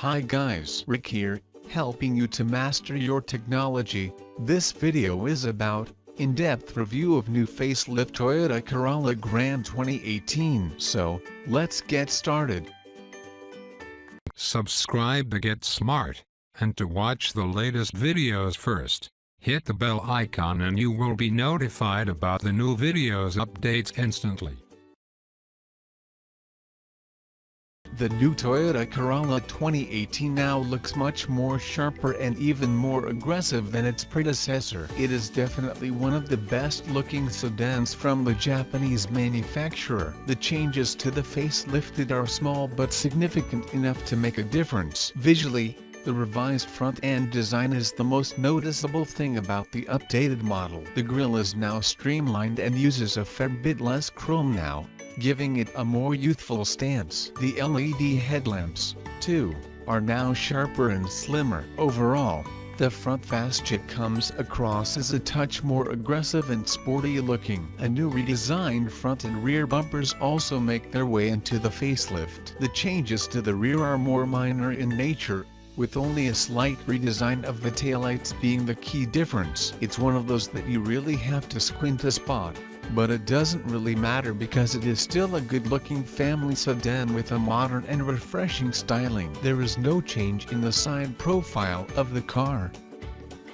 Hi guys, Rick here, helping you to master your technology. This video is about in-depth review of new facelift Toyota Corolla Grande 2018. So, let's get started. Subscribe to get smart, and to watch the latest videos first. Hit the bell icon and you will be notified about the new videos updates instantly. The new Toyota Corolla 2018 now looks much more sharper and even more aggressive than its predecessor. It is definitely one of the best looking sedans from the Japanese manufacturer. The changes to the facelifted are small but significant enough to make a difference. Visually, the revised front-end design is the most noticeable thing about the updated model. The grille is now streamlined and uses a fair bit less chrome now, giving it a more youthful stance. The LED headlamps, too, are now sharper and slimmer. Overall, the front fascia comes across as a touch more aggressive and sporty looking. A new redesigned front and rear bumpers also make their way into the facelift. The changes to the rear are more minor in nature, with only a slight redesign of the taillights being the key difference. It's one of those that you really have to squint to spot, but it doesn't really matter because it is still a good-looking family sedan with a modern and refreshing styling. There is no change in the side profile of the car.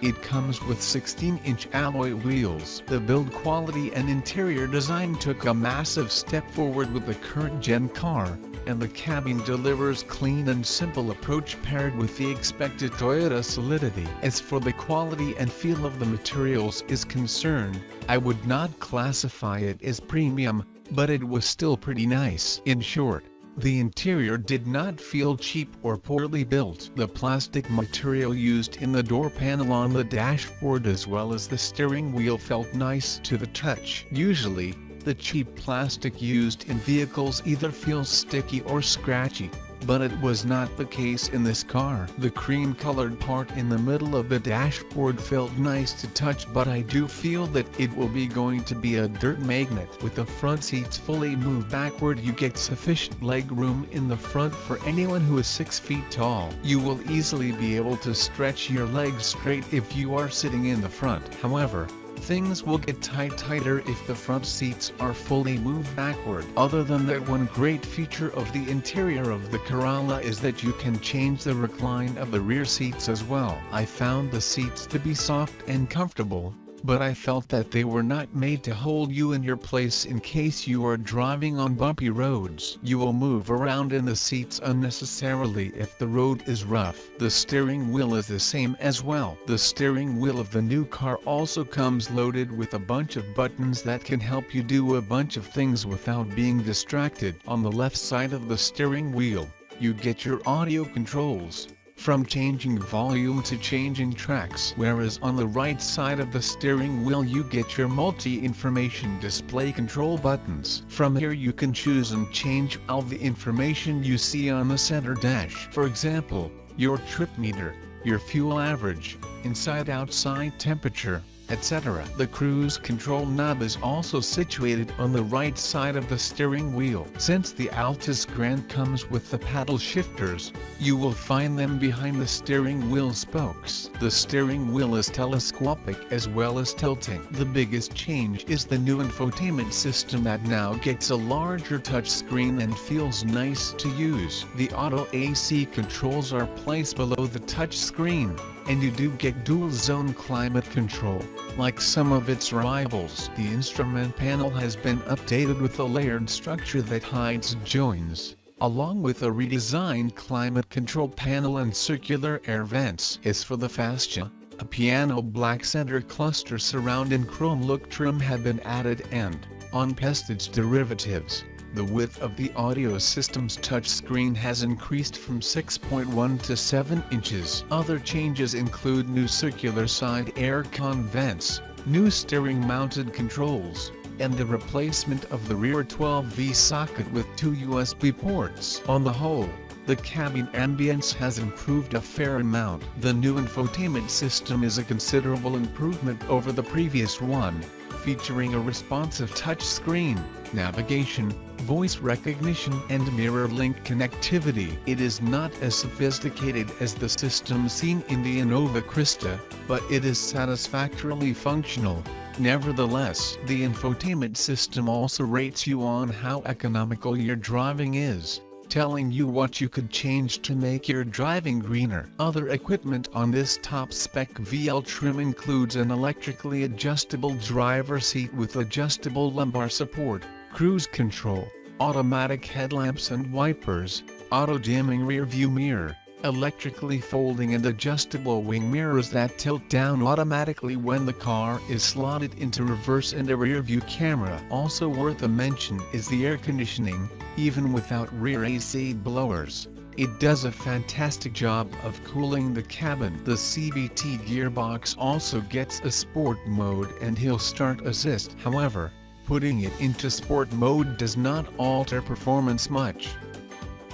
It comes with 16-inch alloy wheels. The build quality and interior design took a massive step forward with the current-gen car, and the cabin delivers clean and simple approach paired with the expected Toyota solidity. As for the quality and feel of the materials is concerned, I would not classify it as premium, but it was still pretty nice. In short, the interior did not feel cheap or poorly built. The plastic material used in the door panel on the dashboard as well as the steering wheel felt nice to the touch. Usually, the cheap plastic used in vehicles either feels sticky or scratchy, but it was not the case in this car. The cream-colored part in the middle of the dashboard felt nice to touch, but I do feel that it will be going to be a dirt magnet. With the front seats fully moved backward, you get sufficient leg room in the front for anyone who is 6 feet tall. You will easily be able to stretch your legs straight if you are sitting in the front. However, things will get tighter if the front seats are fully moved backward. Other than that, one great feature of the interior of the Corolla is that you can change the recline of the rear seats as well. I found the seats to be soft and comfortable, but I felt that they were not made to hold you in your place in case you are driving on bumpy roads. You will move around in the seats unnecessarily if the road is rough. The steering wheel is the same as well. The steering wheel of the new car also comes loaded with a bunch of buttons that can help you do a bunch of things without being distracted. On the left side of the steering wheel, you get your audio controls, from changing volume to changing tracks, whereas on the right side of the steering wheel you get your multi-information display control buttons. From here you can choose and change all the information you see on the center dash. For example, your trip meter, your fuel average, inside-outside temperature, etc. The cruise control knob is also situated on the right side of the steering wheel. Since the Altis Grande comes with the paddle shifters, you will find them behind the steering wheel spokes. The steering wheel is telescopic as well as tilting. The biggest change is the new infotainment system that now gets a larger touchscreen and feels nice to use. The auto AC controls are placed below the touchscreen, and you do get dual-zone climate control, like some of its rivals. The instrument panel has been updated with a layered structure that hides joins, along with a redesigned climate control panel and circular air vents. As for the fascia, a piano black center cluster surround and chrome look trim have been added, and, on Pestage derivatives, the width of the audio system's touchscreen has increased from 6.1 to 7 inches. Other changes include new circular side aircon vents, new steering-mounted controls, and the replacement of the rear 12V socket with 2 USB ports. On the whole, the cabin ambience has improved a fair amount. The new infotainment system is a considerable improvement over the previous one, featuring a responsive touchscreen, navigation, voice recognition and mirror-link connectivity. It is not as sophisticated as the system seen in the Innova Krista, but it is satisfactorily functional. Nevertheless, the infotainment system also rates you on how economical your driving is, telling you what you could change to make your driving greener. Other equipment on this top-spec VL trim includes an electrically adjustable driver seat with adjustable lumbar support, cruise control, automatic headlamps and wipers, auto-dimming rear-view mirror, electrically folding and adjustable wing mirrors that tilt down automatically when the car is slotted into reverse, and a rear-view camera. Also worth a mention is the air conditioning. Even without rear AC blowers, it does a fantastic job of cooling the cabin. The CVT gearbox also gets a sport mode and hill start assist. However, putting it into sport mode does not alter performance much.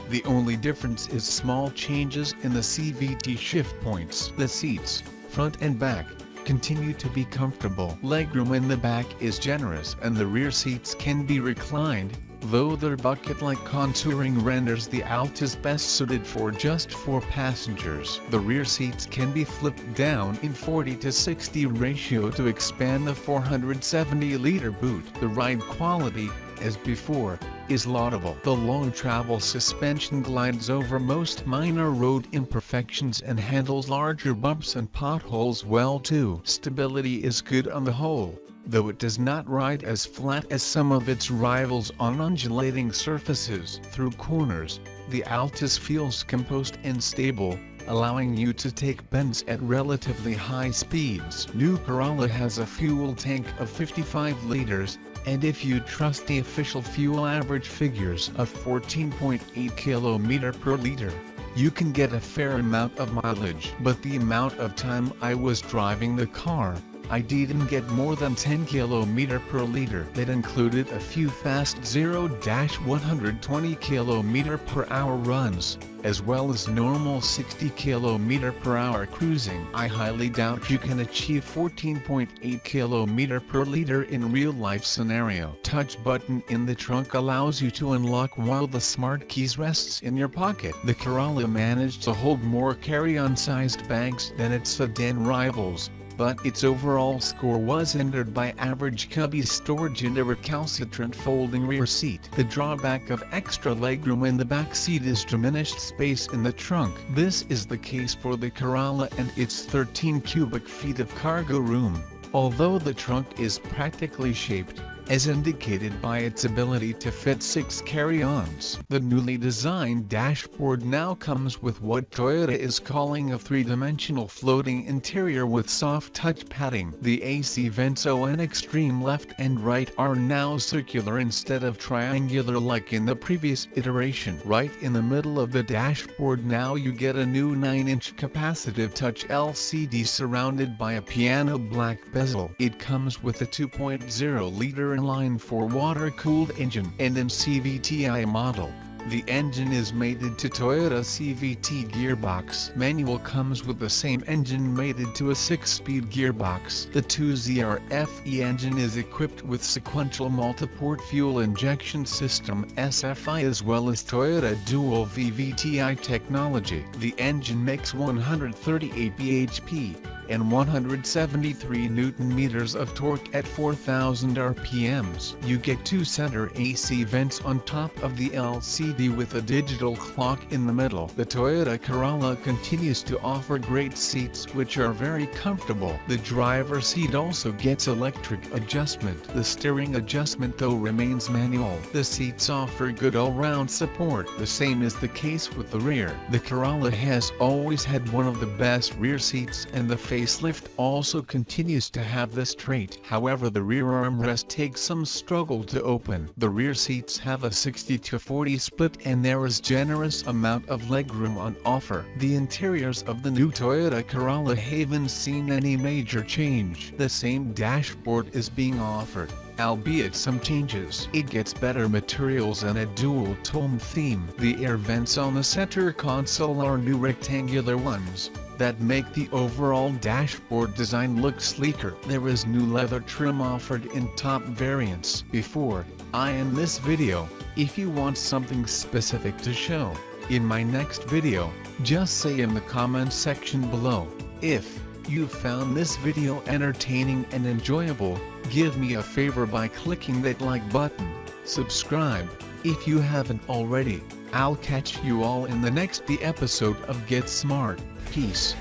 The only difference is small changes in the CVT shift points. The seats, front and back, continue to be comfortable. Legroom in the back is generous and the rear seats can be reclined, though their bucket-like contouring renders the Altis best suited for just 4 passengers. The rear seats can be flipped down in 40-60 ratio to expand the 470-liter boot. The ride quality, as before, is laudable. The long travel suspension glides over most minor road imperfections and handles larger bumps and potholes well too. Stability is good on the whole, though it does not ride as flat as some of its rivals on undulating surfaces. Through corners, the Altis feels composed and stable, allowing you to take bends at relatively high speeds. New Corolla has a fuel tank of 55 liters, and if you trust the official fuel average figures of 14.8 km per liter, you can get a fair amount of mileage. But the amount of time I was driving the car, I didn't get more than 10 km per liter. That included a few fast 0-120 km per hour runs, as well as normal 60 km per hour cruising. I highly doubt you can achieve 14.8 km per liter in real-life scenario. Touch button in the trunk allows you to unlock while the smart keys rests in your pocket. The Corolla managed to hold more carry-on sized bags than its sedan rivals, but its overall score was hindered by average cubby storage and a recalcitrant folding rear seat. The drawback of extra legroom in the back seat is diminished space in the trunk. This is the case for the Corolla and its 13 cubic feet of cargo room, although the trunk is practically shaped, as indicated by its ability to fit 6 carry-ons. The newly designed dashboard now comes with what Toyota is calling a 3-dimensional floating interior with soft touch padding. The AC vents on extreme left and right are now circular instead of triangular like in the previous iteration. Right in the middle of the dashboard now you get a new 9-inch capacitive touch LCD surrounded by a piano black bezel. It comes with a 2.0-liter inline 4 water-cooled engine and in CVTi model. The engine is mated to Toyota CVT gearbox. Manual comes with the same engine mated to a 6-speed gearbox. The 2ZR-FE engine is equipped with sequential multi-port fuel injection system SFI as well as Toyota dual VVTi technology. The engine makes 138 bhp and 173 Nm of torque at 4,000 RPMs. You get 2 center AC vents on top of the LCD with a digital clock in the middle. The Toyota Corolla continues to offer great seats which are very comfortable. The driver's seat also gets electric adjustment. The steering adjustment though remains manual. The seats offer good all-round support. The same is the case with the rear. The Corolla has always had one of the best rear seats and the Facelift also continues to have this trait. However, the rear armrest takes some struggle to open. The rear seats have a 60-40 split and there is generous amount of legroom on offer. The interiors of the new Toyota Corolla haven't seen any major change. The same dashboard is being offered, albeit some changes. It gets better materials and a dual-tone theme. The air vents on the center console are new rectangular ones, that make the overall dashboard design look sleeker. There is new leather trim offered in top variants. Before I end this video, if you want something specific to show in my next video, just say in the comments section below. If you found this video entertaining and enjoyable, give me a favor by clicking that like button, subscribe if you haven't already. I'll catch you all in the next episode of Get Smart. Peace.